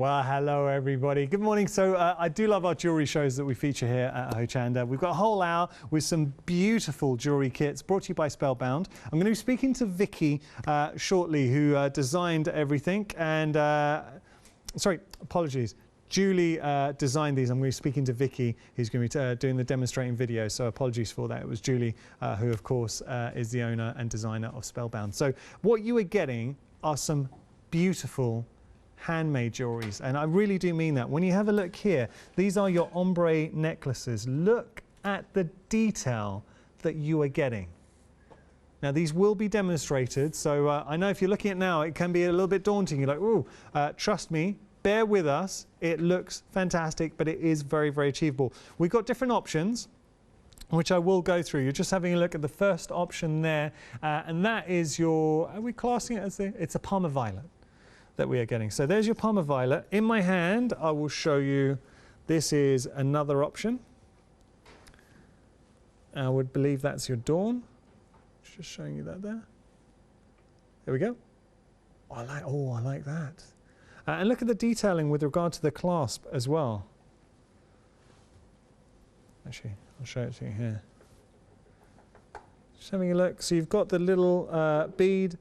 Well, hello everybody. Good morning. So I do love our jewellery shows that we feature here at Hochanda. We've got a whole hour with some beautiful jewellery kits brought to you by Spellbound. I'm going to be speaking to Vicky shortly, who designed everything. And sorry, apologies. Julie designed these. I'm going to be speaking to Vicky, who's going to be doing the demonstrating video. So apologies for that. It was Julie, who of course is the owner and designer of Spellbound. So what you are getting are some beautiful handmade jewelries, and I really do mean that. When you have a look here, these are your ombre necklaces. Look at the detail that you are getting. Now these will be demonstrated, so I know if you're looking at it now it can be a little bit daunting. You're like, ooh, trust me, bear with us. It looks fantastic, but it is very, very achievable. We've got different options, which I will go through. You're just having a look at the first option there, and that is your, are we classing it as it's a Parma Violet that we are getting. So there's your Parma Violet. In my hand, I will show you, this is another option. I would believe that's your Dawn. Just showing you that there. There we go. Oh, I like that. And look at the detailing with regard to the clasp as well. Actually, I'll show it to you here. Just having a look. So you've got the little bead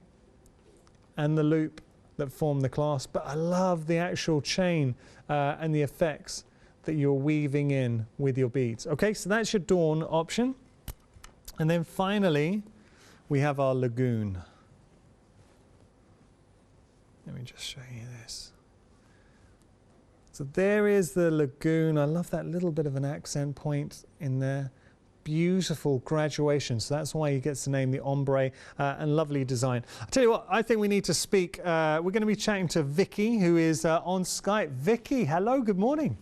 and the loop that form the clasp, but I love the actual chain and the effects that you're weaving in with your beads. Okay, so that's your Dawn option. And then finally, we have our Lagoon. Let me just show you this. So there is the Lagoon. I love that little bit of an accent point in there. Beautiful graduation, so that's why he gets the name the Ombre, and lovely design. I'll tell you what, I think we need to speak. We're going to be chatting to Vicky, who is on Skype. Vicky, hello, good morning.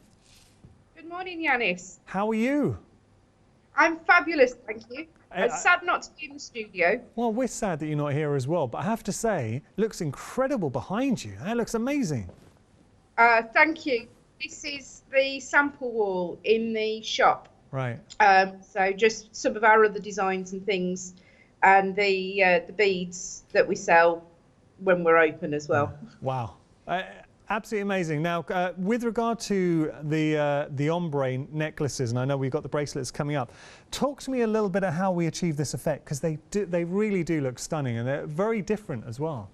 Good morning, Yanis. How are you? I'm fabulous, thank you. I'm sad not to be in the studio. Well, we're sad that you're not here as well, but I have to say, it looks incredible behind you. That looks amazing. Thank you. This is the sample wall in the shop. Right. So just some of our other designs and things, and the beads that we sell when we're open as well. Wow, absolutely amazing. Now, with regard to the ombre necklaces, and I know we've got the bracelets coming up, talk to me a little bit of how we achieve this effect, because they really do look stunning, and they're very different as well.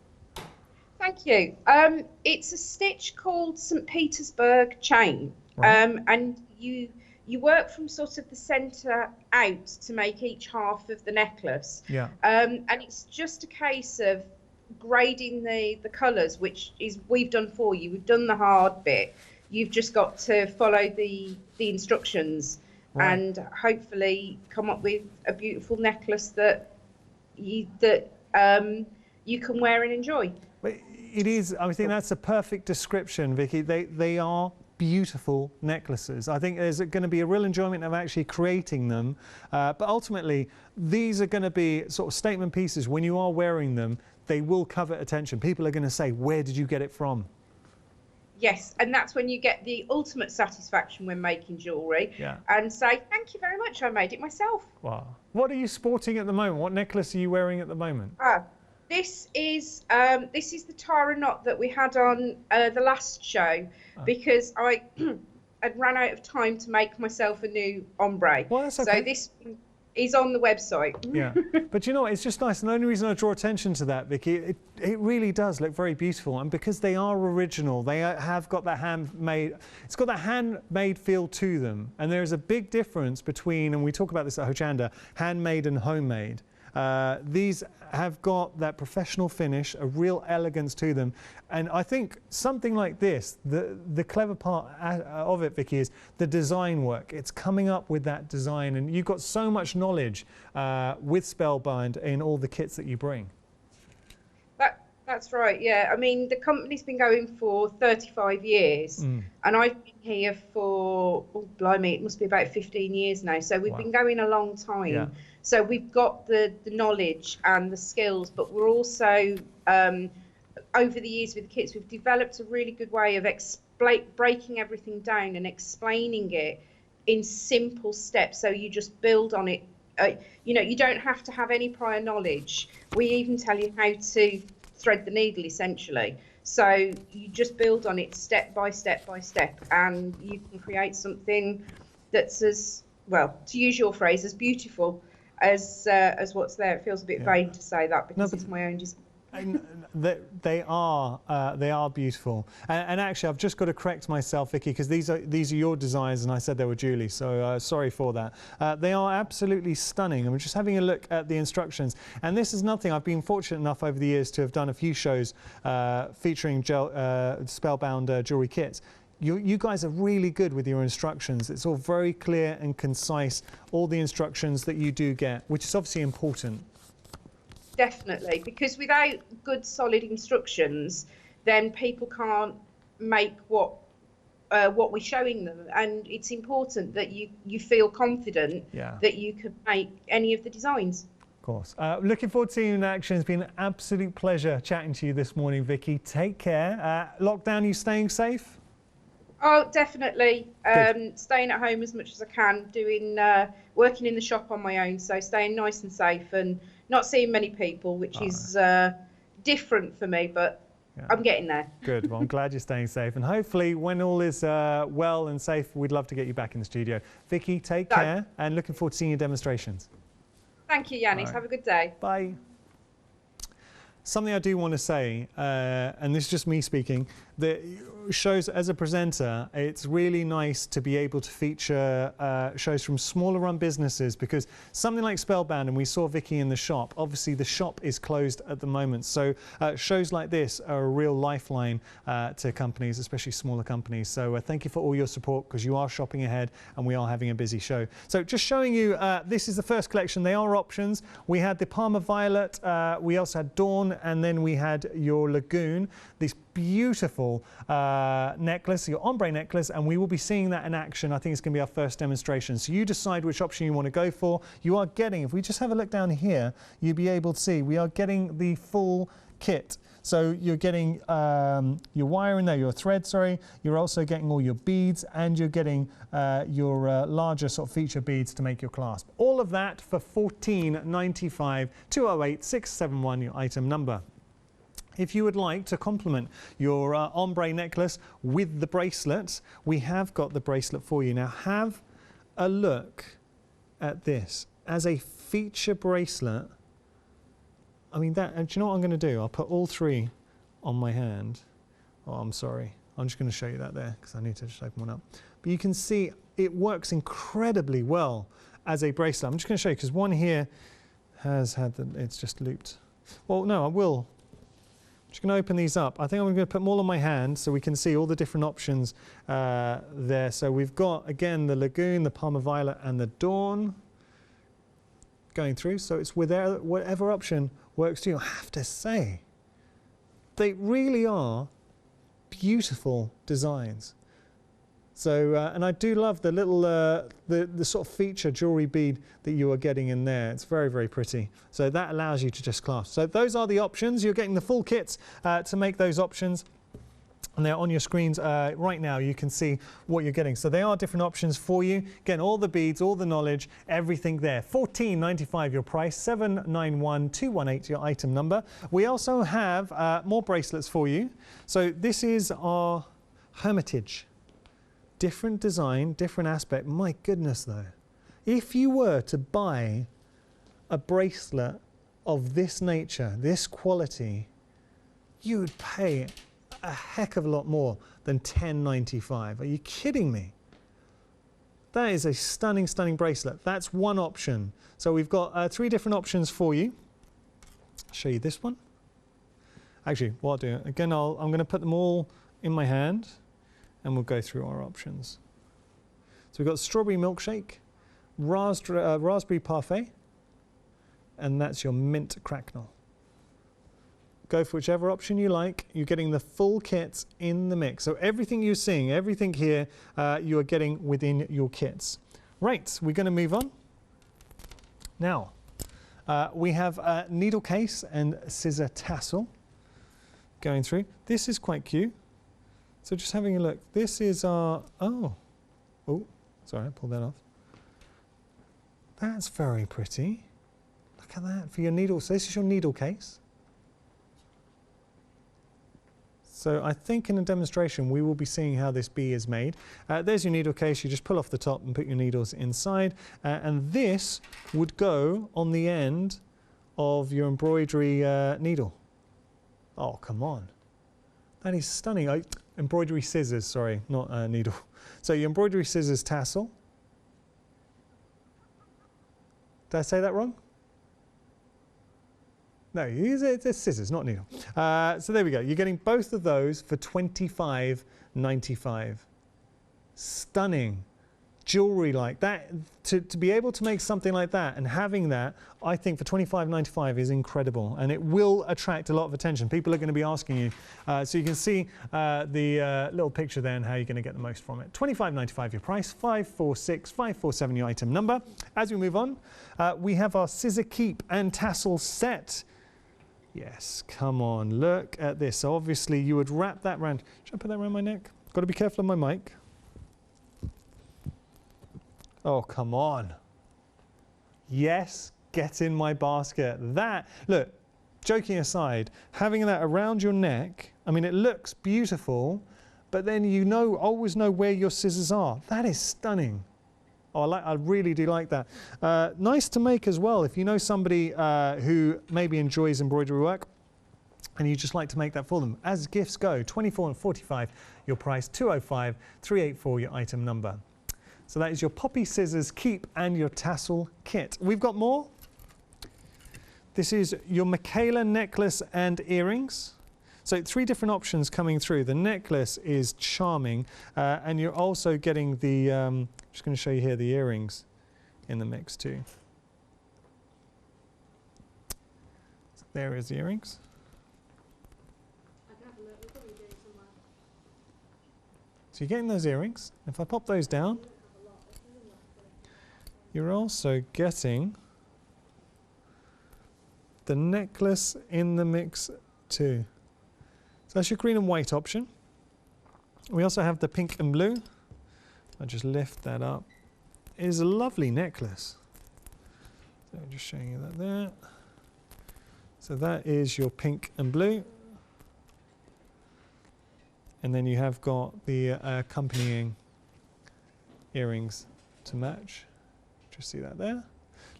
Thank you. It's a stitch called St. Petersburg chain, right. And you work from sort of the centre out to make each half of the necklace. Yeah. And it's just a case of grading the colours, which is we've done for you. We've done the hard bit. You've just got to follow the instructions, right, and hopefully come up with a beautiful necklace that you can wear and enjoy. It is. I think that's a perfect description, Vicky. They are beautiful necklaces. I think there's going to be a real enjoyment of actually creating them, but ultimately these are going to be sort of statement pieces. When you are wearing them, they will covet attention. People are going to say, where did you get it from? Yes, and that's when you get the ultimate satisfaction when making jewellery, yeah, and say, thank you very much, I made it myself. Wow. What are you sporting at the moment? What necklace are you wearing at the moment? This is the Tara knot that we had on the last show, because I had run out of time to make myself a new ombre. Well, that's okay. So this is on the website. Yeah, but you know, it's just nice. And the only reason I draw attention to that, Vicky, it really does look very beautiful. And because they are original, they have got that handmade. It's got that handmade feel to them. And there is a big difference between, and we talk about this at Hochanda, handmade and homemade. These have got that professional finish, a real elegance to them, and I think something like this, the clever part of it, Vicky, is the design work. It's coming up with that design, and you've got so much knowledge with Spellbound in all the kits that you bring. That's right, yeah. I mean, the company's been going for 35 years, and I've been here for, oh, blimey, it must be about 15 years now. So we've been going a long time. Yeah. So we've got the knowledge and the skills, but we're also, over the years with the kits, we've developed a really good way of breaking everything down and explaining it in simple steps. So you just build on it. You know, you don't have to have any prior knowledge. We even tell you how to thread the needle, essentially. So you just build on it step by step by step, and you can create something that's as, well, to use your phrase, as beautiful as what's there. It feels a bit vain to say that because it's my own design. They are beautiful, and actually I've just got to correct myself, Vicky, because these are your designs and I said they were Julie, so sorry for that. They are absolutely stunning, and we're just having a look at the instructions, and this is nothing. I've been fortunate enough over the years to have done a few shows featuring Spellbound jewellery kits. You guys are really good with your instructions. It's all very clear and concise, all the instructions that you do get, which is obviously important. Definitely, because without good solid instructions, then people can't make what we're showing them, and it's important that you feel confident that you can make any of the designs. Of course. Looking forward to seeing you in action. It's been an absolute pleasure chatting to you this morning, Vicky. Take care. Lockdown, you staying safe? Oh, definitely. Staying at home as much as I can, doing working in the shop on my own, so staying nice and safe and not seeing many people, which is different for me, but I'm getting there. Good. Well, I'm glad you're staying safe, and hopefully when all is well and safe, we'd love to get you back in the studio. Vicky, take care, and looking forward to seeing your demonstrations. Thank you, Yanis. Have a good day. Bye. Something I do want to say, and this is just me speaking, that shows as a presenter, it's really nice to be able to feature shows from smaller run businesses, because something like Spellbound, and we saw Vicky in the shop, obviously the shop is closed at the moment, so shows like this are a real lifeline to companies, especially smaller companies. So thank you for all your support, because you are shopping ahead and we are having a busy show. So just showing you, this is the first collection. They are options. We had the Parma Violet, we also had Dawn, and then we had your Lagoon, this beautiful necklace, your ombre necklace, and we will be seeing that in action. I think it's going to be our first demonstration. So you decide which option you want to go for. You are getting, if we just have a look down here, you'll be able to see we are getting the full kit. So you're getting your wire in there, your thread, sorry. You're also getting all your beads, and you're getting your larger sort of feature beads to make your clasp. All of that for $14.95, 208 671, your item number. If you would like to complement your ombre necklace with the bracelet, we have got the bracelet for you. Now have a look at this. As a feature bracelet, I mean, that, and do you know what I'm going to do? I'll put all three on my hand. Oh, I'm sorry. I'm just going to show you that there, because I need to just open one up. But you can see it works incredibly well as a bracelet. I'm just going to show you, because one here has had the, it's just looped. Well, no, I will. Just going to open these up. I think I'm going to put them all on my hand so we can see all the different options there. So we've got, again, the Lagoon, the Parma Violet, and the Dawn going through. So it's whatever option works for you. I have to say, they really are beautiful designs. So, and I do love the little, the sort of feature jewellery bead that you are getting in there. It's very, very pretty. So that allows you to just clasp. So those are the options. You're getting the full kits to make those options. And they're on your screens right now. You can see what you're getting. So they are different options for you. Again, all the beads, all the knowledge, everything there. $14.95 your price, $791,218 your item number. We also have more bracelets for you. So this is our Hermitage. Different design, different aspect. My goodness, though. If you were to buy a bracelet of this nature, this quality, you would pay a heck of a lot more than $10.95. Are you kidding me? That is a stunning, stunning bracelet. That's one option. So we've got three different options for you. I'll show you this one. Actually, what I'll do, again, I'm going to put them all in my hand, and we'll go through our options. So we've got strawberry milkshake, raspberry parfait, and that's your mint cracknel. Go for whichever option you like. You're getting the full kits in the mix. So everything you're seeing, everything here, you are getting within your kits. Right, we're going to move on. Now, we have a needle case and scissor tassel going through. This is quite cute. So just having a look. This is our, oh, sorry, I pulled that off. That's very pretty. Look at that for your needle. So this is your needle case. So I think in a demonstration we will be seeing how this bee is made. There's your needle case. You just pull off the top and put your needles inside. And this would go on the end of your embroidery needle. Oh, come on. That is stunning. Oh, embroidery scissors, sorry, not needle. So your embroidery scissors tassel. Did I say that wrong? No, it's scissors, not needle. So there we go. You're getting both of those for $25.95. Stunning. Jewelry like that. To be able to make something like that and having that, I think for $25.95 is incredible. And it will attract a lot of attention. People are going to be asking you. So you can see the little picture there and how you're going to get the most from it. $25.95 your price, 546 547 your item number. As we move on, we have our scissor keep and tassel set. Yes, come on, look at this. So obviously you would wrap that around. Should I put that around my neck? Got to be careful of my mic. Oh, come on. Yes, get in my basket. That, look, joking aside, having that around your neck, I mean, it looks beautiful, but then you know, always know where your scissors are. That is stunning. Oh, I really do like that. Nice to make as well. If you know somebody who maybe enjoys embroidery work and you just like to make that for them. As gifts go, $24 and $45 your price, $205 384 your item number. So that is your poppy scissors keep and your tassel kit. We've got more. This is your Michaela necklace and earrings. So 3 different options coming through. The necklace is charming, and you're also getting the, just going to show you here, the earrings in the mix too. So there is the earrings. So you're getting those earrings. If I pop those down, you're also getting the necklace in the mix too. So that's your green and white option. We also have the pink and blue. I'll just lift that up. It is a lovely necklace. So I'm just showing you that there. So that is your pink and blue. And then you have got the accompanying earrings to match. Just see that there.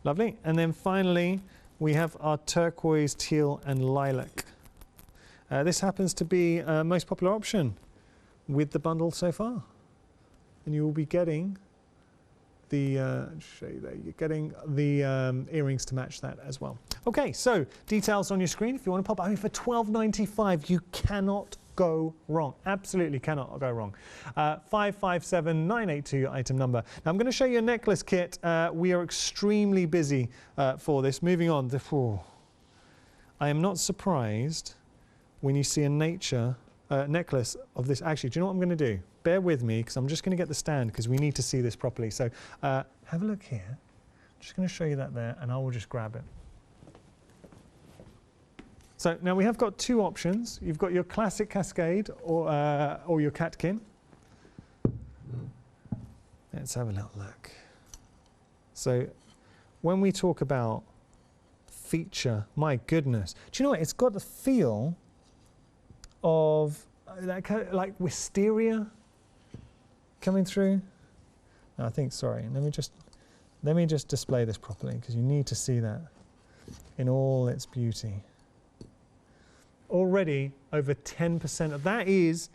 Lovely. And then finally, we have our turquoise, teal and lilac. This happens to be most popular option with the bundle so far. And you will be getting the, show you there, you're getting the earrings to match that as well. Okay, so details on your screen. If you want to pop, I mean, for $12.95, you cannot go wrong. Absolutely cannot go wrong. 557 982 item number. Now I'm going to show you a necklace kit. We are extremely busy for this. Moving on. I am not surprised when you see a necklace of this. Actually, do you know what I'm going to do? Bear with me because I'm just going to get the stand because we need to see this properly. So have a look here. I'm just going to show you that there and I will just grab it. So now we have got 2 options. You've got your classic cascade or your catkin. Let's have a little look. So when we talk about feature, my goodness. Do you know what? It's got the feel of like wisteria coming through. No, I think, sorry, let me just display this properly because you need to see that in all its beauty. Already over 10% of that is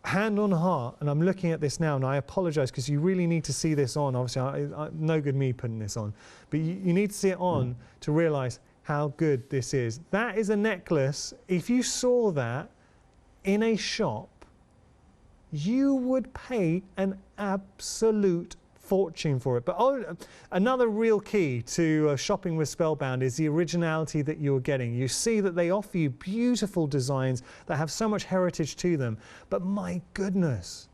hand on heart, and I'm looking at this now and I apologize because you really need to see this on. Obviously, no good me putting this on, but you need to see it on to realize how good this is. That is a necklace. If you saw that in a shop, you would pay an absolute fortune for it. But another real key to shopping with Spellbound is the originality that you're getting. You see that they offer you beautiful designs that have so much heritage to them, but my goodness,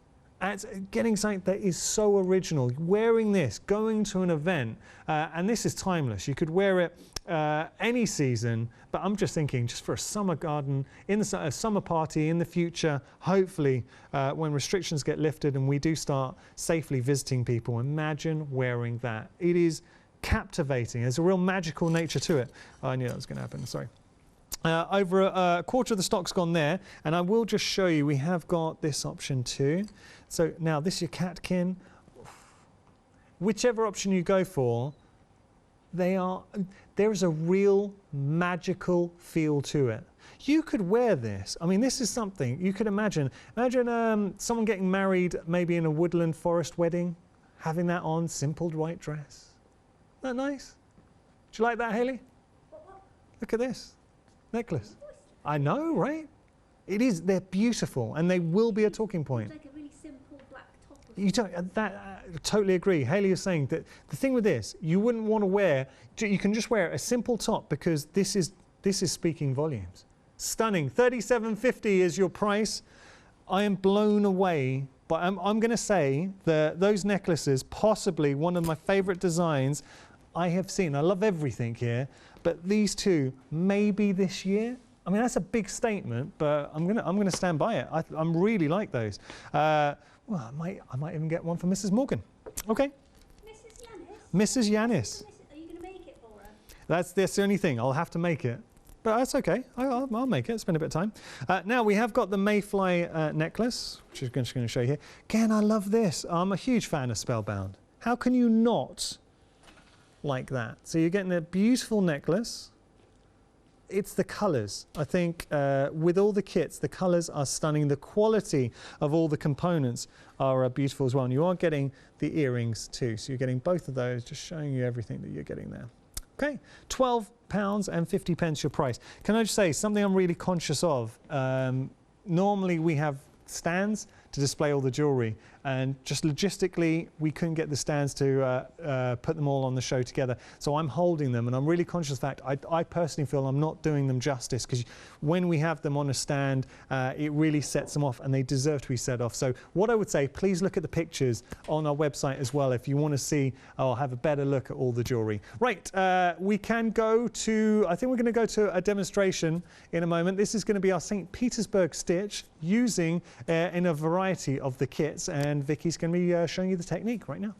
getting something that is so original, wearing this, going to an event, and this is timeless. You could wear it any season, but I'm just thinking just for a summer garden, a summer party in the future, hopefully when restrictions get lifted and we do start safely visiting people, imagine wearing that. It is captivating. There's a real magical nature to it. I knew that was going to happen, sorry. Over a quarter of the stock's gone there, and I will just show you, we have got this option too. So now this is your catkin. Whichever option you go for, there is a real magical feel to it. You could wear this. I mean, this is something you could imagine. Imagine someone getting married maybe in a woodland forest wedding, having that on, simple white dress. Isn't that nice? Do you like that, Hayley? Look at this necklace. I know, right? It is. They're beautiful, and they will be a talking point. Like a really simple black top. You don't. Totally agree. Hayley is saying that the thing with this, you wouldn't want to wear. You can just wear a simple top because this is speaking volumes. Stunning. $37.50 is your price. I am blown away. But I'm going to say that those necklaces, possibly one of my favorite designs I have seen. I love everything here, but these two, maybe this year. I mean, that's a big statement, but I'm gonna stand by it. I really like those. Well, I might even get one for Mrs. Morgan. Okay. Mrs. Yanis. Mrs. Yanis. Are you going to make it for her? That's the only thing. I'll have to make it. But that's okay. I'll make it. Spend a bit of time. Now we have got the Mayfly necklace, which I'm just going to show you here. Again, I love this. I'm a huge fan of Spellbound. How can you not like that? So you're getting a beautiful necklace. It's the colours. I think with all the kits, the colours are stunning. The quality of all the components are beautiful as well. And you are getting the earrings too. So you're getting both of those, just showing you everything that you're getting there. Okay, £12.50 your price. Can I just say something I'm really conscious of? Normally we have stands to display all the jewellery, and just logistically we couldn't get the stands to put them all on the show together, so I'm holding them, and I'm really conscious of the fact I personally feel I'm not doing them justice, because when we have them on a stand it really sets them off, and they deserve to be set off. So what I would say, please look at the pictures on our website as well if you want to see or have a better look at all the jewellery. Right, we can go to, I think we're going to go to a demonstration in a moment. This is going to be our St. Petersburg Stitch using in a variety of the kits, and Vicky's going to be showing you the technique right now.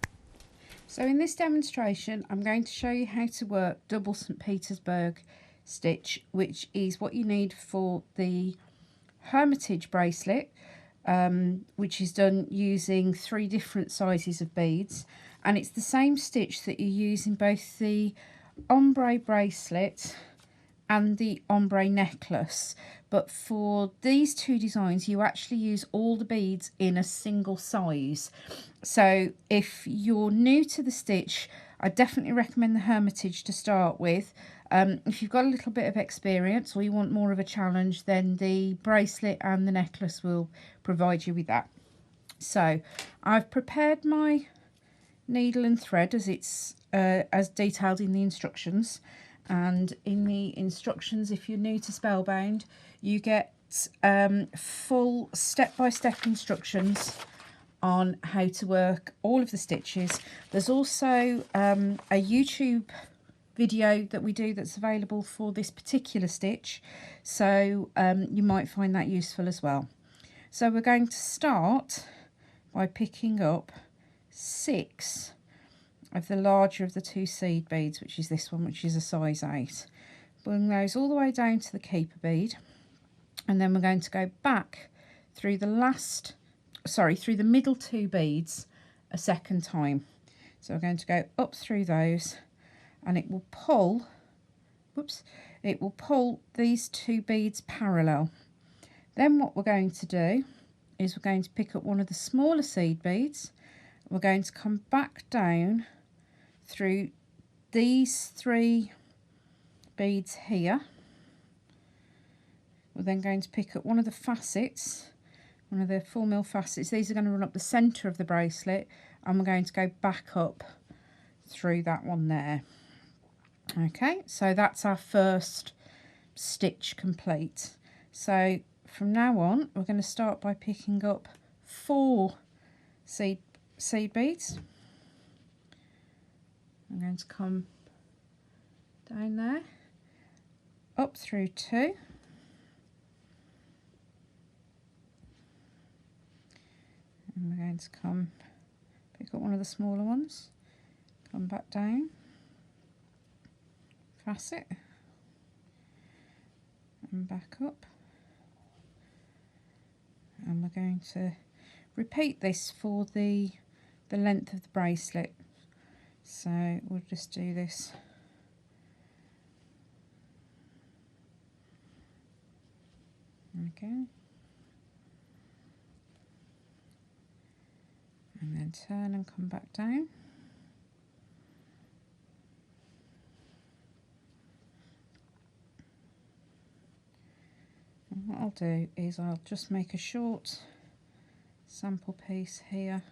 So in this demonstration I'm going to show you how to work double St. Petersburg stitch, which is what you need for the Hermitage bracelet, which is done using 3 different sizes of beads, and it's the same stitch that you use in both the Ombre Bracelet and the Ombre Necklace. But for these 2 designs you actually use all the beads in a single size. So if you're new to the stitch, I definitely recommend the Hermitage to start with. If you've got a little bit of experience or you want more of a challenge, then the bracelet and the necklace will provide you with that. So I've prepared my needle and thread as it's as detailed in the instructions. And in the instructions, if you're new to Spellbound, you get full step-by-step instructions on how to work all of the stitches. There's also a YouTube video that we do that's available for this particular stitch, so you might find that useful as well. So we're going to start by picking up 6 of the larger of the 2 seed beads, which is this one, which is a size 8. Bring those all the way down to the keeper bead, and then we're going to go back through the middle 2 beads a second time. So we're going to go up through those, and it will pull, it will pull these 2 beads parallel. Then what we're going to do is we're going to pick up one of the smaller seed beads. We're going to come back down through these 3 beads here. We're then going to pick up one of the facets, one of the 4 mil facets. These are going to run up the centre of the bracelet, and we're going to go back up through that one there. Okay, so that's our first stitch complete. So from now on we're going to start by picking up 4 seed beads. I'm going to come down there, up through 2, and we're going to come pick up one of the smaller ones, come back down, facet, come back up, and we're going to repeat this for the length of the bracelet. So we'll just do this. Again. And then turn and come back down. And what I'll do is I'll just make a short sample piece here,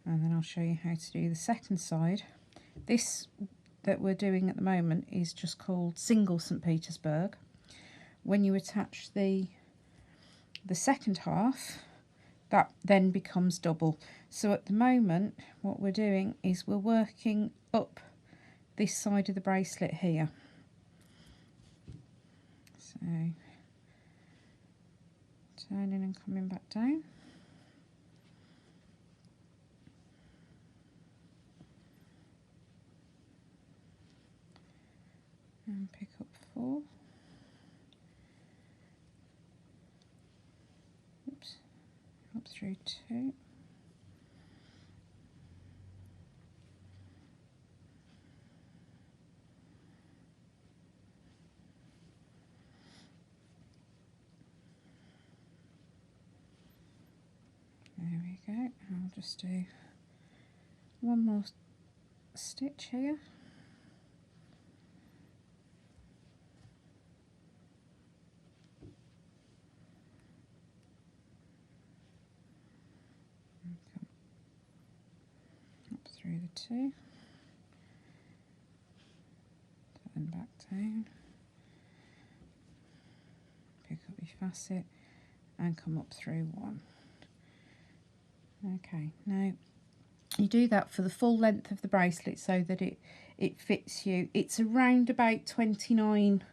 and then I'll show you how to do the second side. This that we're doing at the moment is just called single St. Petersburg. When you attach the second half, that then becomes double. So at the moment what we're doing is we're working up this side of the bracelet here. So turning and coming back down. And pick up 4. Oops. Up through 2. There we go. I'll just do one more stitch here. Up through the 2. Turn back down. Pick up your facet and come up through 1. Okay, now you do that for the full length of the bracelet so that it fits you. It's around about 29,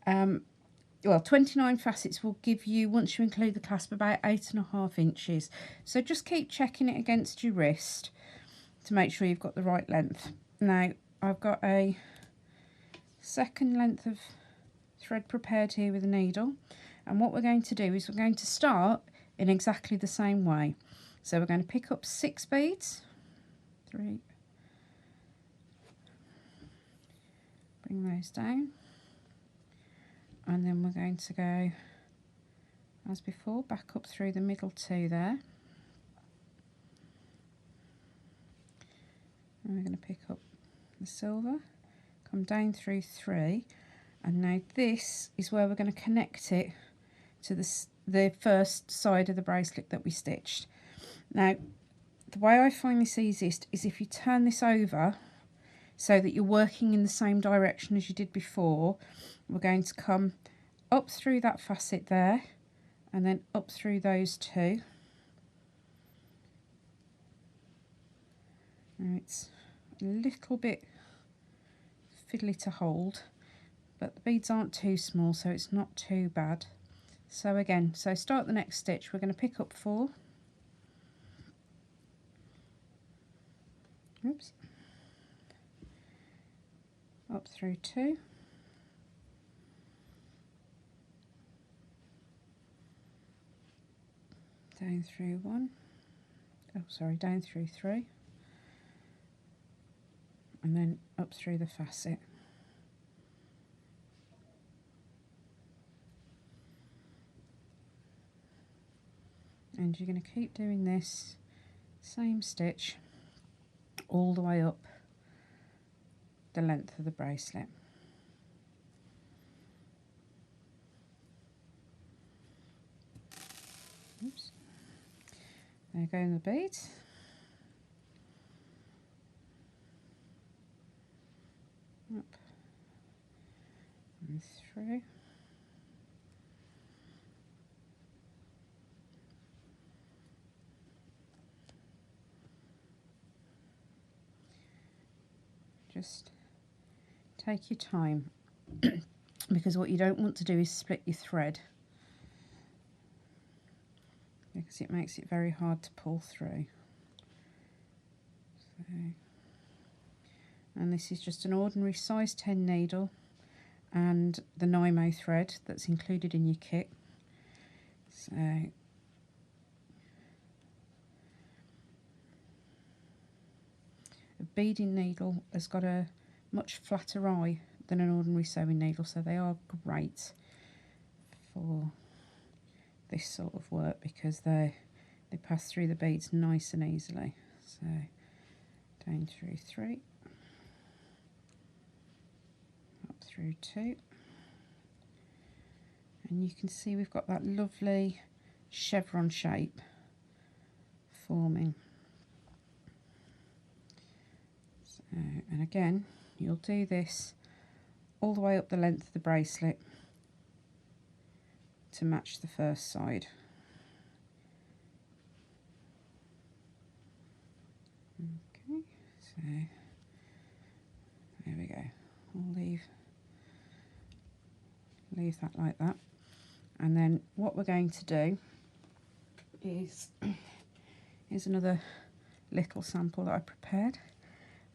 well, 29 facets will give you, once you include the clasp, about 8.5 inches. So just keep checking it against your wrist to make sure you've got the right length. Now I've got a second length of thread prepared here with a needle, and what we're going to do is we're going to start in exactly the same way. So we're going to pick up 6 beads, 3, bring those down, and then we're going to go, as before, back up through the middle 2 there. And we're going to pick up the silver, come down through 3, and now this is where we're going to connect it to the first side of the bracelet that we stitched. Now, the way I find this easiest is if you turn this over so that you're working in the same direction as you did before. We're going to come up through that facet there and then up through those 2. Now it's a little bit fiddly to hold, but the beads aren't too small, so it's not too bad. So again, so start the next stitch, we're going to pick up 4. Oops. Up through 2. Down through 1. Oh, sorry, down through 3. And then up through the facet. And you're going to keep doing this same stitch all the way up the length of the bracelet. Oops. There go the beads. Up and through. Just take your time because what you don't want to do is split your thread, because it makes it very hard to pull through. So, and this is just an ordinary size 10 needle, and the Nymo thread that's included in your kit. So a beading needle has got a much flatter eye than an ordinary sewing needle, so they are great for this sort of work because they pass through the beads nice and easily. So down through 3, up through 2, and you can see we've got that lovely chevron shape forming. So, and again, you'll do this all the way up the length of the bracelet to match the first side. Okay, so there we go. We'll leave that like that. And then what we're going to do is, here's another little sample that I prepared.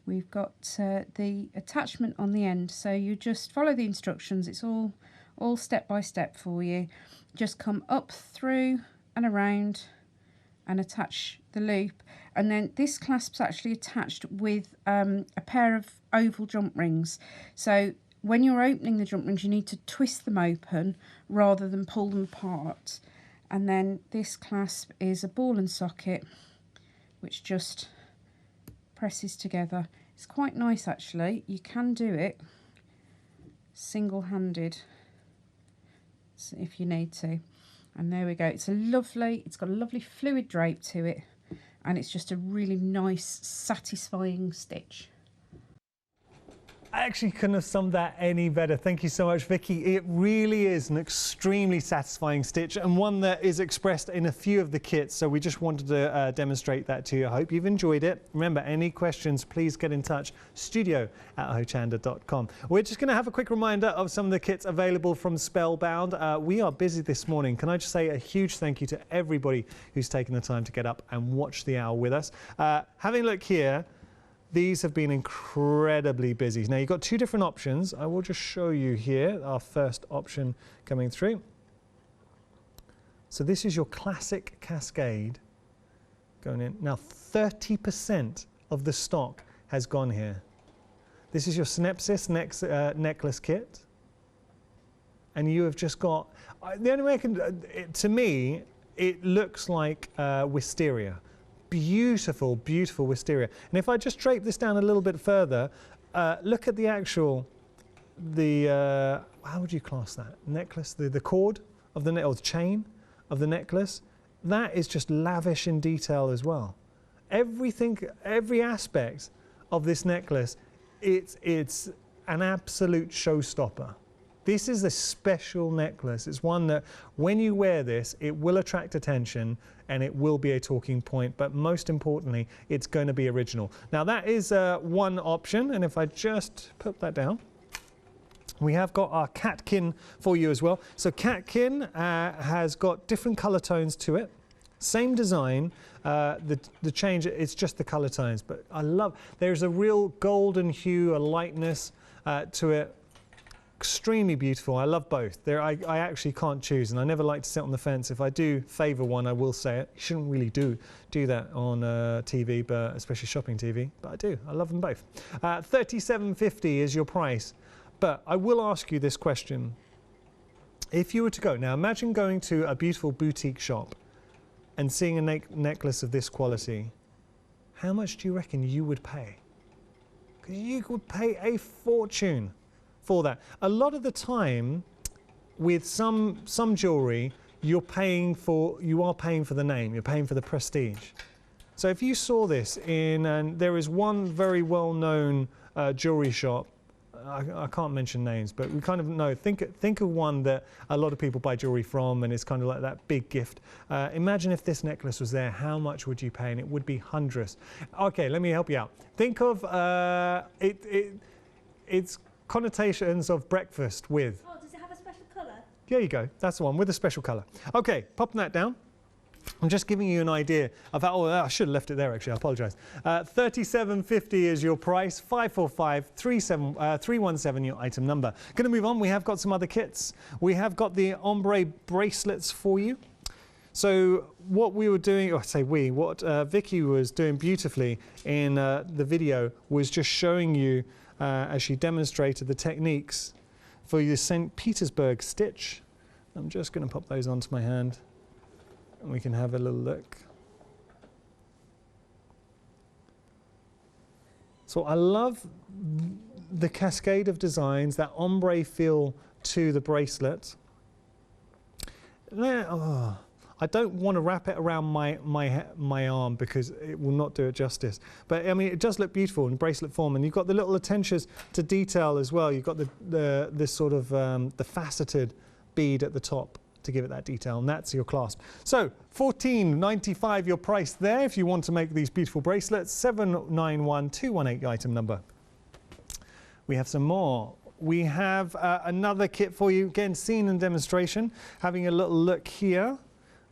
We've got the attachment on the end, so you just follow the instructions. It's all step by step for you. Just come up through and around and attach the loop, and then this clasp's actually attached with a pair of oval jump rings. So when you're opening the jump rings, you need to twist them open rather than pull them apart. And then this clasp is a ball and socket which just presses together. It's quite nice actually. You can do it single-handed if you need to. And there we go. It's got a lovely fluid drape to it, and it's just a really nice, satisfying stitch. I actually couldn't have summed that any better. Thank you so much, Vicky. It really is an extremely satisfying stitch, and one that is expressed in a few of the kits. So we just wanted to demonstrate that to you. I hope you've enjoyed it. Remember, any questions, please get in touch. studio@hochanda.com. We're just going to have a quick reminder of some of the kits available from Spellbound. We are busy this morning. Can I just say a huge thank you to everybody who's taken the time to get up and watch the hour with us. Having a look here, these have been incredibly busy. Now you've got two different options. I will just show you here our first option coming through. So this is your classic cascade going in. Now 30% of the stock has gone here. This is your Synopsis necklace kit. And you have just got, the only way I can, to me, it looks like wisteria. Beautiful, beautiful wisteria. And if I just drape this down a little bit further, look at the actual, how would you class that? Necklace, the cord of the or the chain of the necklace. That is just lavish in detail as well. Everything, every aspect of this necklace, it's an absolute showstopper. This is a special necklace. It's one that when you wear this, it will attract attention and it will be a talking point, but most importantly, it's going to be original. Now that is one option, and if I just put that down, we have got our catkin for you as well. So catkin has got different color tones to it. Same design, the change, it's just the color tones, but I love, there's a real golden hue, a lightness to it. Extremely beautiful. I love both. I actually can't choose, and I never like to sit on the fence. If I do favour one, I will say it. You shouldn't really do that on TV, but especially shopping TV. But I do. I love them both. $37.50 is your price. But I will ask you this question: if you were to go now, imagine going to a beautiful boutique shop and seeing a necklace of this quality. How much do you reckon you would pay? Because you would pay a fortune for that. A lot of the time with some jewellery, you are paying for the name, you're paying for the prestige. So if you saw this in, and there is one very well-known jewellery shop, I can't mention names, but we kind of know, think of one that a lot of people buy jewellery from, and it's kind of like that big gift. Imagine if this necklace was there, how much would you pay? And it would be hundreds. Okay, let me help you out. Think of it's connotations of breakfast with. Oh, does it have a special colour? There you go. That's the one with a special colour. Okay, popping that down. I'm just giving you an idea of how, oh, I should have left it there actually, I apologise. $37.50 is your price, 545-317 your item number. Going to move on, we have got some other kits. We have got the Ombre Bracelets for you. So what we were doing, or I say we, what Vicky was doing beautifully in the video was just showing you, as she demonstrated the techniques for your St. Petersburg Stitch. I'm just going to pop those onto my hand and we can have a little look. So I love the cascade of designs, that ombre feel to the bracelet. Oh, I don't want to wrap it around my arm because it will not do it justice. But I mean, it does look beautiful in bracelet form, and you've got the little attentions to detail as well. You've got this sort of the faceted bead at the top to give it that detail, and that's your clasp. So $14.95 your price there if you want to make these beautiful bracelets. 791218 item number. We have some more. We have another kit for you, again seen in demonstration. Having a little look here.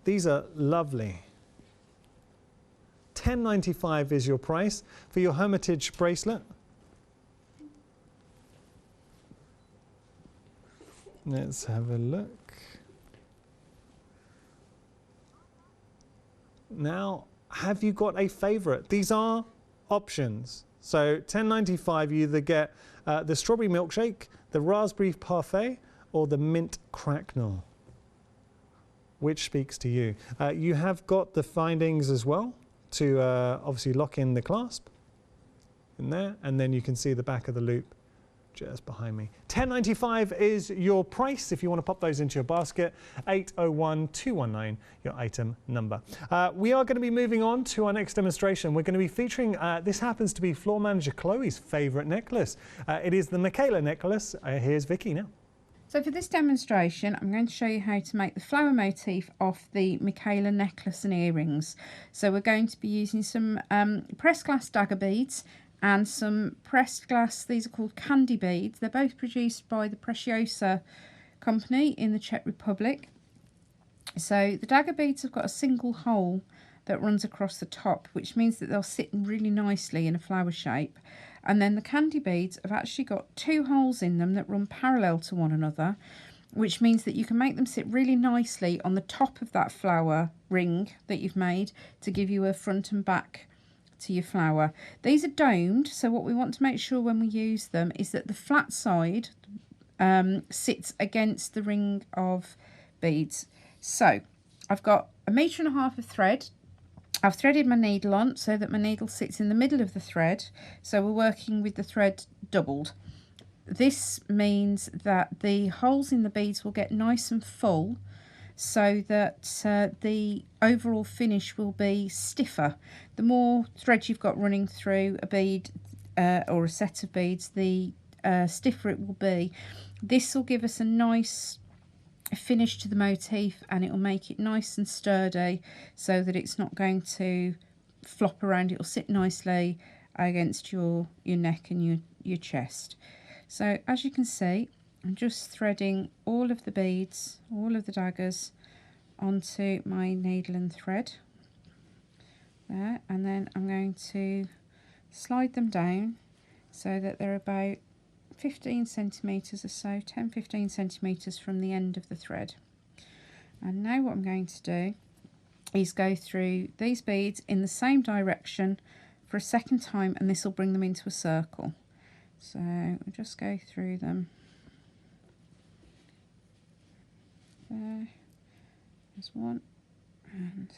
These are lovely. $10.95 is your price for your Hermitage bracelet. Let's have a look. Now, have you got a favourite? These are options. So $10.95 you either get the strawberry milkshake, the raspberry parfait, or the mint cracknel. Which speaks to you? You have got the findings as well to obviously lock in the clasp in there, and then you can see the back of the loop just behind me. $10.95 is your price if you want to pop those into your basket. 801219 your item number. We are going to be moving on to our next demonstration. We're going to be featuring, this happens to be floor manager Chloe's favourite necklace. It is the Michaela necklace. Here's Vicky now. So for this demonstration, I'm going to show you how to make the flower motif off the Michaela necklace and earrings. So we're going to be using some pressed glass dagger beads and some pressed glass, these are called candy beads. They're both produced by the Preciosa company in the Czech Republic. So the dagger beads have got a single hole that runs across the top, which means that they'll sit really nicely in a flower shape. And then the candy beads have actually got two holes in them that run parallel to one another, which means that you can make them sit really nicely on the top of that flower ring that you've made to give you a front and back to your flower. These are domed, so what we want to make sure when we use them is that the flat side sits against the ring of beads. So I've got 1.5 meters of thread. I've threaded my needle on so that my needle sits in the middle of the thread, so we're working with the thread doubled. This means that the holes in the beads will get nice and full so that the overall finish will be stiffer. The more thread you've got running through a bead or a set of beads, the stiffer it will be. This will give us a nice finish to the motif, and it will make it nice and sturdy so that it's not going to flop around. It will sit nicely against your neck and your chest. So as you can see, I'm just threading all of the beads, all of the daggers onto my needle and thread there, and then I'm going to slide them down so that they're about 15 centimetres or so, 10-15 centimetres from the end of the thread. And now what I'm going to do is go through these beads in the same direction for a second time, and this will bring them into a circle. So we'll just go through them there. There's one, and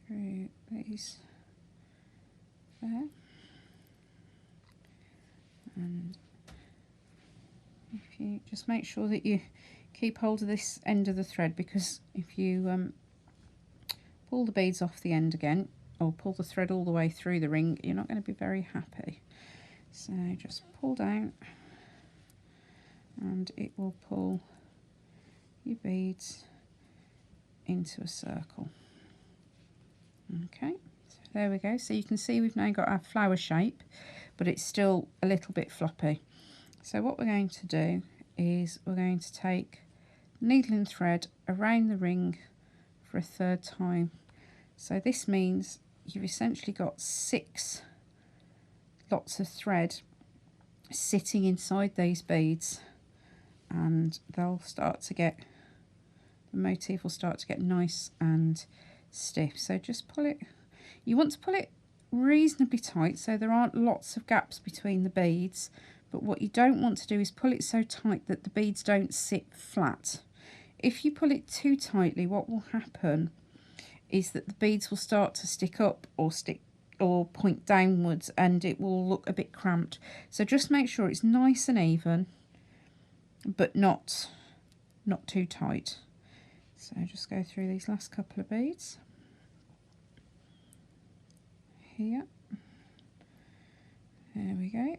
through these there. And if you just make sure that you keep hold of this end of the thread, because if you pull the beads off the end again, or pull the thread all the way through the ring, you're not going to be very happy. So just pull down and it will pull your beads into a circle. Okay, so there we go. So you can see we've now got our flower shape, but it's still a little bit floppy. So what we're going to do is we're going to take needle and thread around the ring for a third time. So this means you've essentially got 6 lots of thread sitting inside these beads, and they'll start to get, the motif will start to get nice and stiff. So just pull it, you want to pull it reasonably tight so there aren't lots of gaps between the beads, but what you don't want to do is pull it so tight that the beads don't sit flat. If you pull it too tightly, what will happen is that the beads will start to stick up or point downwards, and it will look a bit cramped. So just make sure it's nice and even, but not too tight. So just go through these last couple of beads here. There we go.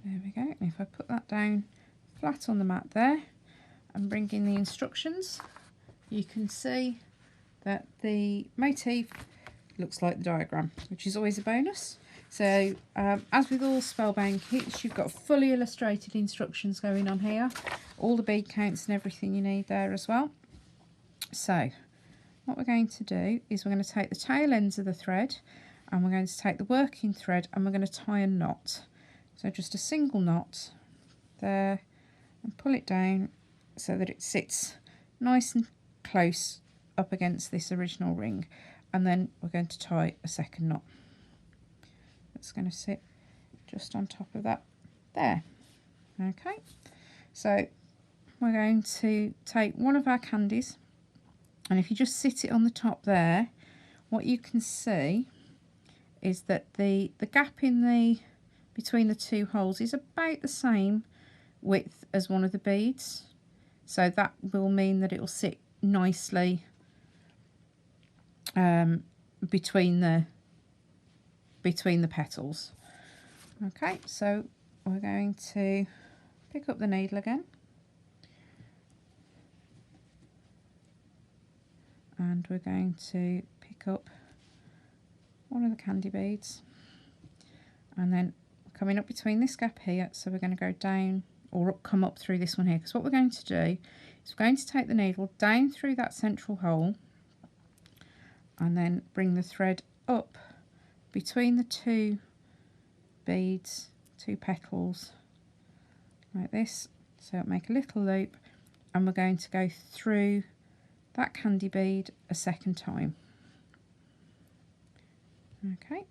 There we go. And if I put that down flat on the mat there and bring in the instructions, you can see that the motif looks like the diagram, which is always a bonus. So as with all Spellbound kits, you've got fully illustrated instructions going on here, all the bead counts and everything you need there as well. So what we're going to do is we're going to take the tail ends of the thread, and we're going to take the working thread, and we're going to tie a knot. So just a single knot there, and pull it down so that it sits nice and close up against this original ring, and then we're going to tie a second knot that's going to sit just on top of that there. Okay, so we're going to take one of our candies, and if you just sit it on the top there, what you can see is that the gap in the between the 2 holes is about the same width as one of the beads, so that will mean that it will sit nicely between the petals. Okay, so we're going to pick up the needle again, and we're going to pick up one of the candy beads, and then coming up between this gap here, so we're going to go down or come up through this one here, because what we're going to do is we're going to take the needle down through that central hole and then bring the thread up between the 2 beads, 2 petals like this. So it'll make a little loop, and we're going to go through that candy bead a second time. Okay,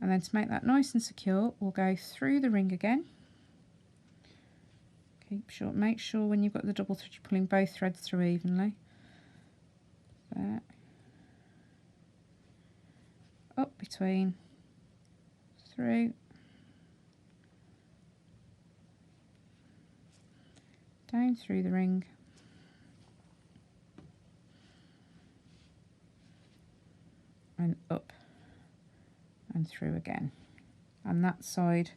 and then to make that nice and secure, we'll go through the ring again. Make sure when you've got the double thread, you're pulling both threads through evenly. There. Up between, through, down through the ring, and up and through again, and that side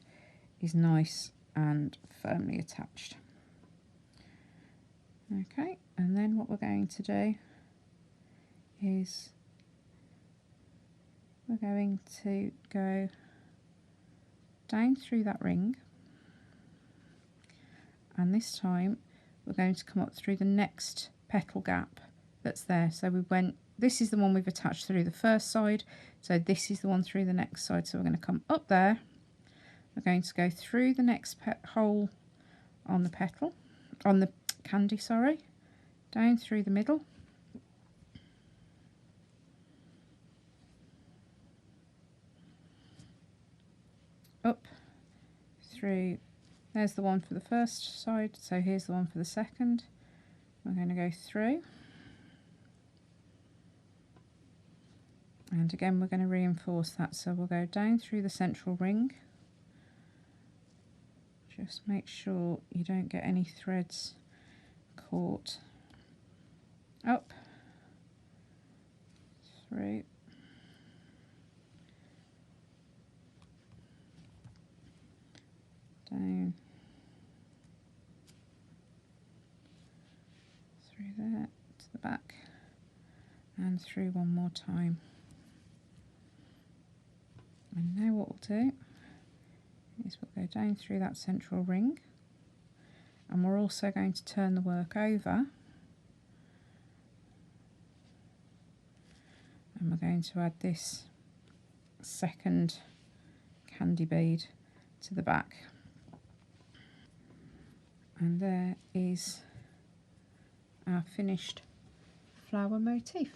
is nice and firmly attached. Okay, and then what we're going to do is we're going to go down through that ring, and this time we're going to come up through the next petal gap that's there. So we went, this is the one we've attached through the first side, so this is the one through the next side. So we're going to come up there, we're going to go through the next hole on the petal, on the candy, sorry, down through the middle, up through, there's the one for the first side, so here's the one for the second. We're going to go through, and again we're going to reinforce that, so we'll go down through the central ring. Just make sure you don't get any threads caught. Up, through, down, through there to the back, and through one more time. And now what we'll do is we'll go down through that central ring, and we're also going to turn the work over, and we're going to add this second candy bead to the back. And there is our finished flower motif.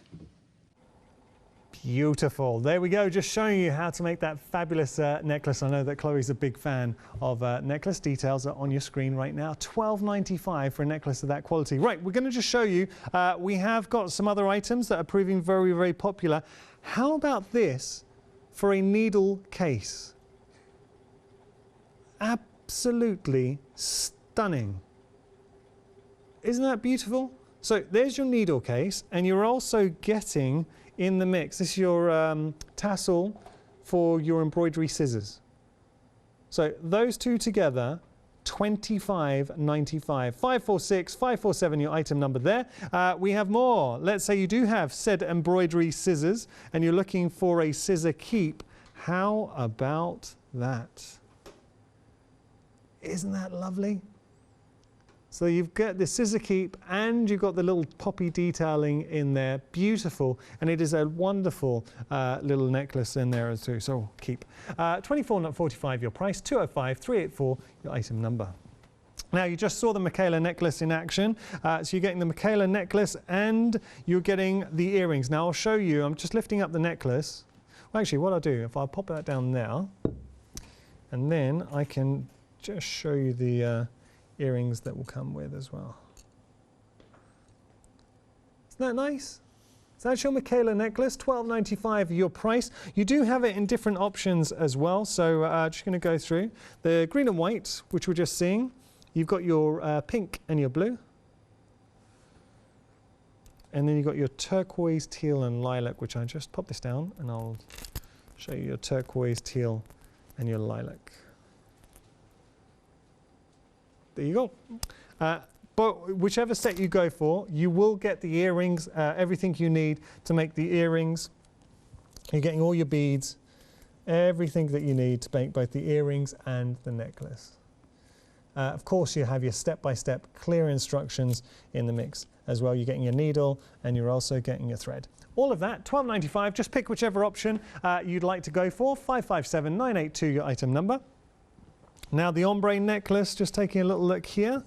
Beautiful. There we go, just showing you how to make that fabulous necklace. I know that Chloe's a big fan of necklace. Details are on your screen right now. $12.95 for a necklace of that quality. Right, we're going to just show you, we have got some other items that are proving very, very popular. How about this for a needle case? Absolutely stunning. Isn't that beautiful? So there's your needle case, and you're also getting in the mix, this is your tassel for your embroidery scissors. So those two together, $25.95. 546 547, your item number there. We have more. Let's say you do have said embroidery scissors and you're looking for a scissor keep. How about that? Isn't that lovely? So you've got the scissor keep and you've got the little poppy detailing in there. Beautiful. And it is a wonderful little necklace in there too. So keep. $24.45 your price. 205 384 your item number. Now you just saw the Michaela necklace in action. So you're getting the Michaela necklace and you're getting the earrings. Now I'll show you. I'm just lifting up the necklace. Well, actually what I'll do, if I pop that down now, and then I can just show you the earrings that will come with as well. Isn't that nice? So that's your Michaela necklace, $12.95 your price. You do have it in different options as well, so just going to go through. The green and white, which we're just seeing, you've got your pink and your blue. And then you've got your turquoise, teal and lilac, which I just pop this down and I'll show you your turquoise, teal and your lilac. There you go. But whichever set you go for, you will get the earrings, everything you need to make the earrings. You're getting all your beads, everything that you need to make both the earrings and the necklace. Of course, you have your step-by-step clear instructions in the mix as well. You're getting your needle and you're also getting your thread. All of that, $12.95. Just pick whichever option you'd like to go for. 557 982 your item number. Now the ombre necklace, just taking a little look here.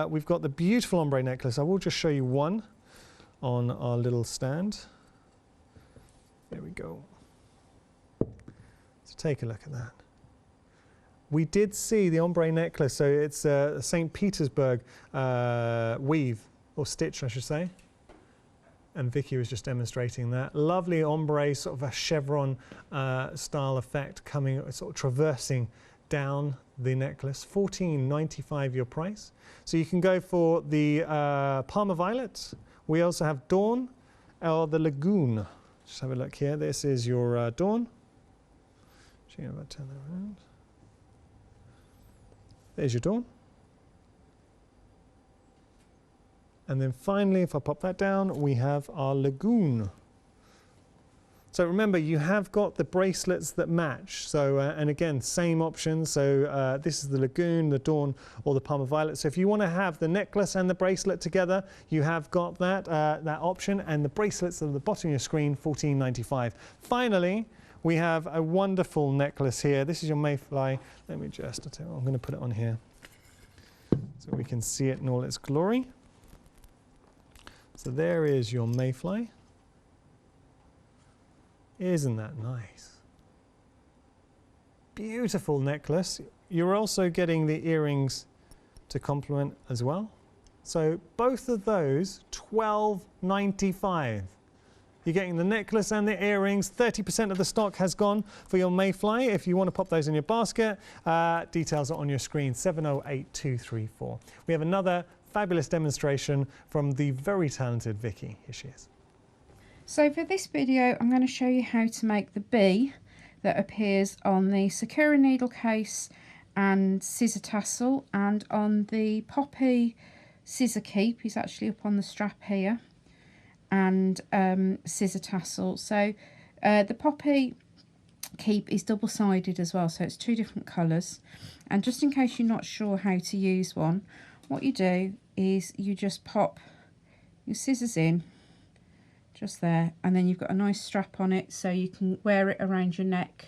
We've got the beautiful ombre necklace. I will just show you one on our little stand. There we go. So take a look at that. We did see the ombre necklace, so it's a St. Petersburg weave, or stitch I should say. And Vicky was just demonstrating that. Lovely ombre, sort of a chevron style effect coming, sort of traversing down the necklace. $14.95 your price. So you can go for the Parma Violet. We also have Dawn or the Lagoon. Just have a look here. This is your Dawn. Actually, I'm going to turn that around. There's your Dawn. And then finally, if I pop that down, we have our Lagoon. So remember, you have got the bracelets that match. So, and again, same options. So this is the Lagoon, the Dawn, or the Parma Violet. So if you want to have the necklace and the bracelet together, you have got that, that option. And the bracelets at the bottom of your screen, $14.95. Finally, we have a wonderful necklace here. This is your Mayfly. Let me just, I'm going to put it on here so we can see it in all its glory. So there is your Mayfly. Isn't that nice? Beautiful necklace. You're also getting the earrings to complement as well. So both of those, $12.95. You're getting the necklace and the earrings. 30% of the stock has gone for your Mayfly. If you want to pop those in your basket, details are on your screen, 708234. We have another fabulous demonstration from the very talented Vicky. Here she is. So for this video, I'm going to show you how to make the bee that appears on the Sakura needle case and scissor tassel, and on the poppy scissor keep is actually up on the strap here, and scissor tassel. So the poppy keep is double-sided as well, so it's 2 different colours. And just in case you're not sure how to use one, what you do is you just pop your scissors in just there, and then you've got a nice strap on it so you can wear it around your neck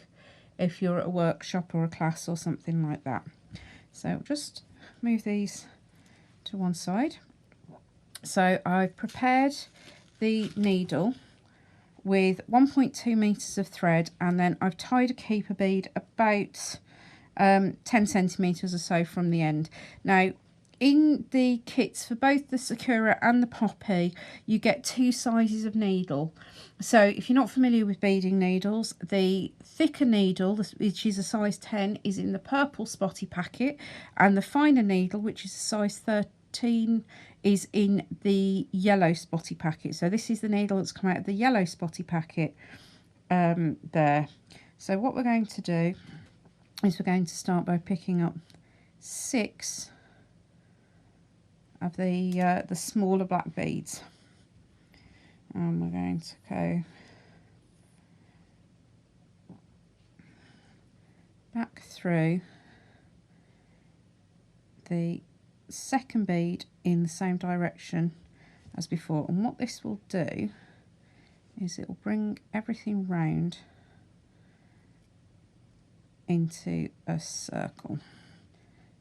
if you're at a workshop or a class or something like that. So just move these to one side. So I've prepared the needle with 1.2 meters of thread, and then I've tied a keeper bead about 10 centimeters or so from the end. Now, in the kits for both the Sakura and the Poppy, you get 2 sizes of needle. So if you're not familiar with beading needles, the thicker needle, which is a size 10, is in the purple spotty packet, and the finer needle, which is a size 13, is in the yellow spotty packet. So this is the needle that's come out of the yellow spotty packet there. So what we're going to do is we're going to start by picking up 6 of the smaller black beads, and we're going to go back through the second bead in the same direction as before. And what this will do is it will bring everything round into a circle.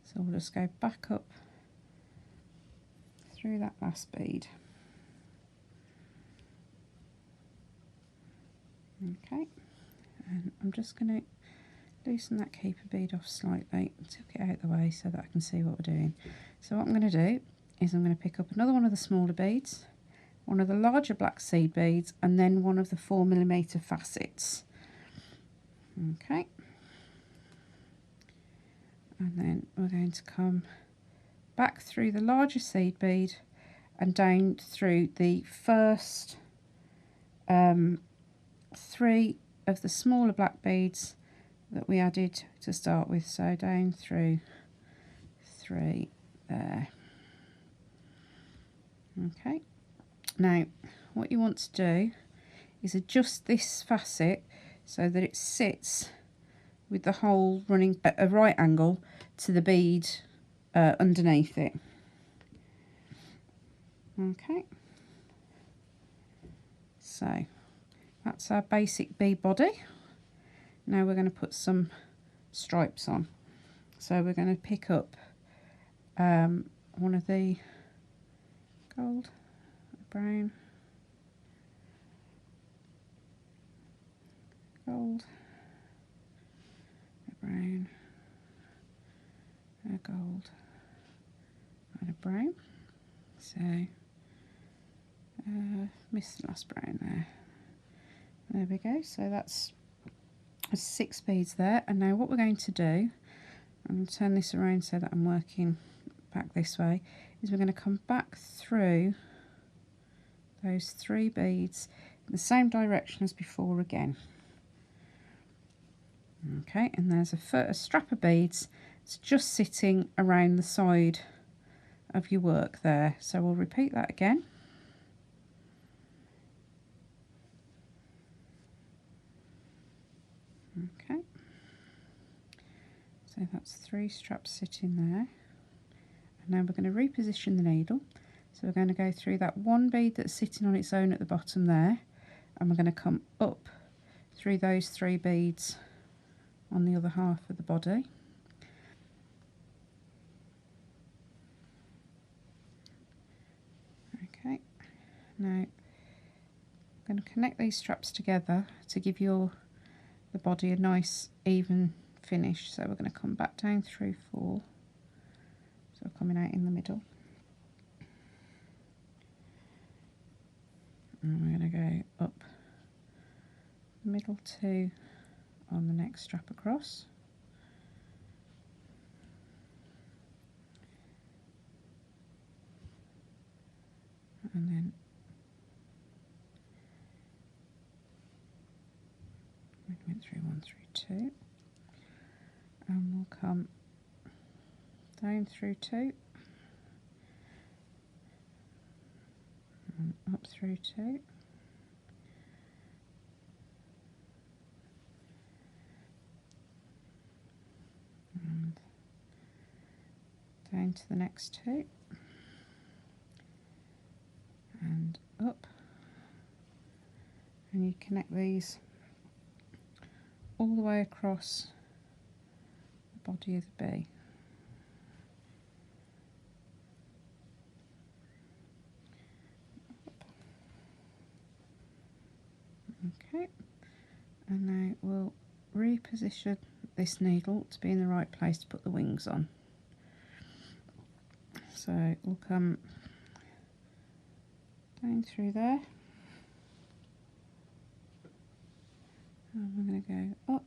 So we'll just go back up through that last bead. Okay, and I'm just going to loosen that keeper bead off slightly, tuck it out the way so that I can see what we're doing. So what I'm going to do is I'm going to pick up another one of the smaller beads, one of the larger black seed beads, and then one of the 4mm facets. Okay, and then we're going to come back through the larger seed bead and down through the first 3 of the smaller black beads that we added to start with. So down through 3 there. Okay, now what you want to do is adjust this facet so that it sits with the hole running at a right angle to the bead underneath it. Okay, so that's our basic bead body. Now we're going to put some stripes on. So we're going to pick up one of the gold, brown, gold, a brown, a gold, and a brown. So missed the last brown there. There we go. So that's 6 beads there. And now what we're going to do, I'm going to turn this around so that I'm working back this way, is we're going to come back through those 3 beads in the same direction as before again. Okay, and there's a strap of beads. It's just sitting around the side of your work there. So we'll repeat that again. Okay, so that's 3 straps sitting there. And now we're going to reposition the needle. So we're going to go through that 1 bead that's sitting on its own at the bottom there, and we're going to come up through those 3 beads on the other half of the body. Okay, now I'm going to connect these straps together to give the body a nice even finish. So we're going to come back down through 4, so coming out in the middle, and we're going to go up the middle 2 on the next strap across, and then we went through 1 through 2, and we'll come down through 2 and up through 2, down to the next two and up, and you connect these all the way across the body of the bee. Okay, and now we'll reposition this needle to be in the right place to put the wings on. So we'll come down through there, and we're going to go up,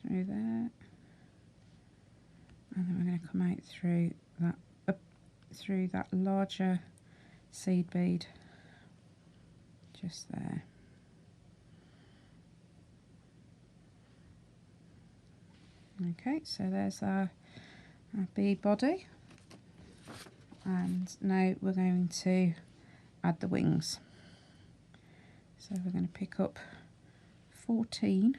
through there, and then we're going to come out through that, up through that larger seed bead just there. Okay, so there's our bee body, and now we're going to add the wings. So we're going to pick up 14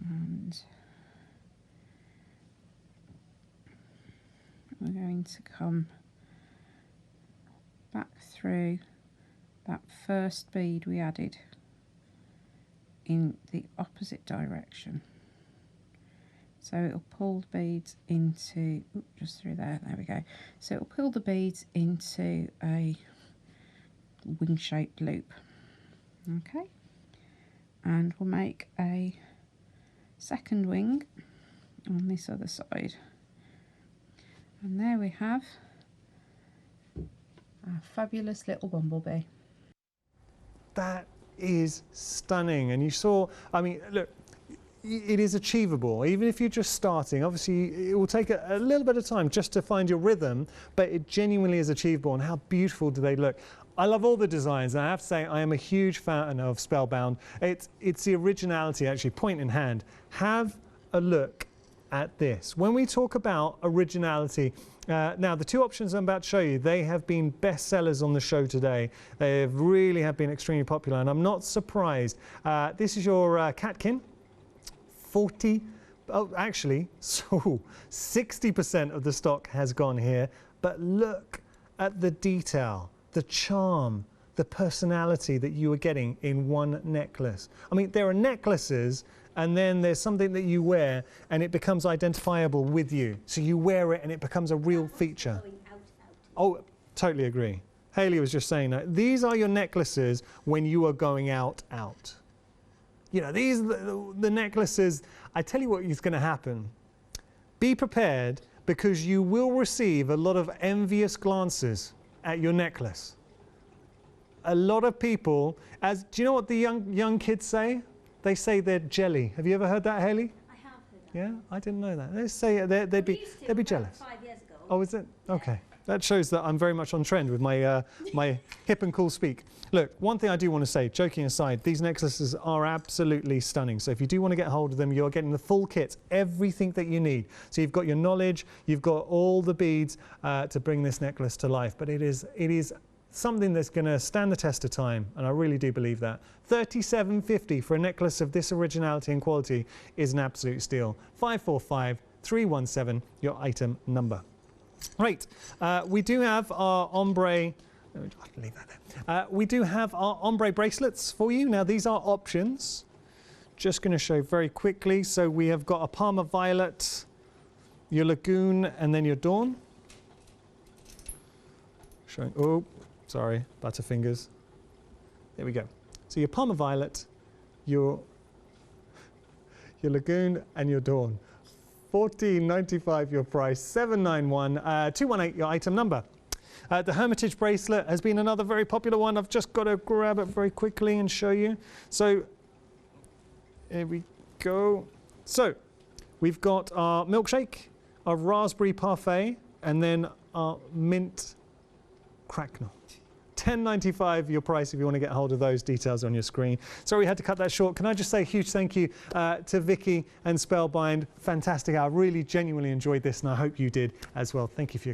and we're going to come back through that first bead we added in the opposite direction. So it'll pull the beads into, just through there, there we go. So it'll pull the beads into a wing-shaped loop. Okay, and we'll make a second wing on this other side. And there we have our fabulous little bumblebee. That is stunning. And you saw, I mean, look, it is achievable. Even if you're just starting, obviously it will take a little bit of time just to find your rhythm, but it genuinely is achievable. And how beautiful do they look? I love all the designs, and I have to say I am a huge fan of Spellbound. It's the originality, actually, point in hand. Have a look at this. When we talk about originality, now the two options I'm about to show you, they have been bestsellers on the show today. They really have been extremely popular, and I'm not surprised. This is your catkin. 60% of the stock has gone here, but look at the detail, the charm, the personality that you are getting in one necklace. I mean, there are necklaces, and then there's something that you wear and it becomes identifiable with you. So you wear it and it becomes a real feature. Oh, totally agree. Hayley was just saying that. These are your necklaces when you are going out. You know, these are the necklaces. I tell you what is going to happen. Be prepared, because you will receive a lot of envious glances at your necklace. A lot of people, do you know what the young kids say? They say they're jelly. Have you ever heard that, Hayley? I have heard that. Yeah, I didn't know that. They say they'd be jealous. 5 years ago. Oh, is it? Okay. That shows that I'm very much on trend with my my hip and cool speak. Look, one thing I do want to say, joking aside, these necklaces are absolutely stunning. So if you do want to get hold of them, you're getting the full kit, everything that you need. So you've got your knowledge, you've got all the beads to bring this necklace to life. But it is something that's going to stand the test of time, and I really do believe that. $37.50 for a necklace of this originality and quality is an absolute steal. 545317, your item number. Right, we do have our ombre. Leave that there. We do have our ombre bracelets for you. Now these are options. Just going to show very quickly. So we have got a Parma Violet, your Lagoon, and then your Dawn. Showing. Oh, sorry, butterfingers. There we go. So your Parma Violet, your Lagoon, and your Dawn. $14.95 your price, $791, 218 your item number. The Hermitage Bracelet has been another very popular one. I've just got to grab it very quickly and show you. So here we go. So we've got our milkshake, our raspberry parfait, and then our mint cracknel. $10.95 your price if you want to get hold of those. Details on your screen. Sorry we had to cut that short. Can I just say a huge thank you to Vicky and Spellbound. Fantastic. I really genuinely enjoyed this, and I hope you did as well. Thank you for your